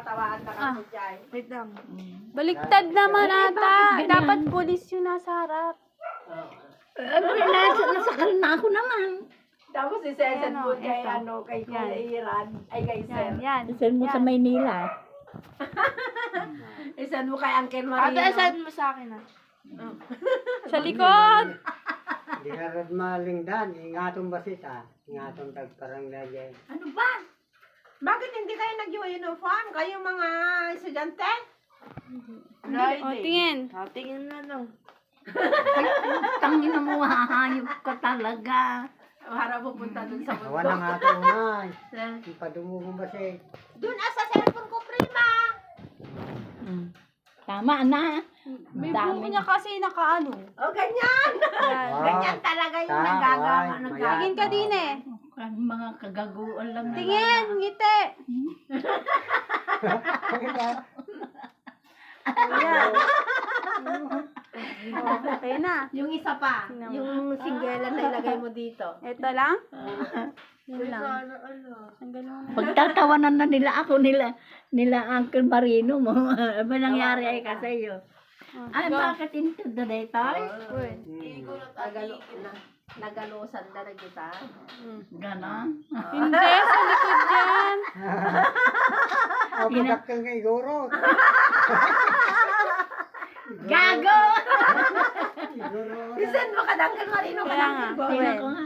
tatawaan na ka dyan. Wait lang. Baliktad naman ata. ganyan? Dapat pulis yung nasa harap. Nasakal na ako naman. Tapos isesend mo Ayan, kay eto. ano, kay Yan. Kuya Iran, ay kay Sir. Yan. Send mo sa Maynila. Isend mo kay Uncle Ate, Marino. send mo sa akin Sa likod. Di ka rin malingdan, ingatong basita, ingatong tagparang lagay. Ano ba? Bakit hindi kayo nag-uniform? Kayo mga estudyante? O, tingin. Tingin na no. Tangin mo, hahayop ka talaga. Para pupunta dun sa Awan mundo. ang ato unay. Yung padumugong basit. Dun sa cellphone ko, prima. Tama na. May buko niya kasi nakaano. O, ganyan. Yan. Ganyan talaga yung Tama, nagagawa. may- Tingin ka din eh. Mga kagaguan lang. Tingin, ngiti. Ayan. Okay na. Yung isa pa, Tingnan mo. yung singgelan na ilagay mo dito. Ito lang? Yun lang. Tanggalin mo na. Pagtatawanan na nila ako, nila Uncle Marino mo. Ano ba nangyari ay ka sa iyo? Ay, Go. bakit into the daytime? Uy. Nagalusan na rin kita. Ganon. Hindi, sa likod dyan. Ang pagkakal nga igoro. Gago! Igoro. Isend mo ka Uncle Marino ka Kaya ng nga. Igor. Well. Tingnan ko nga.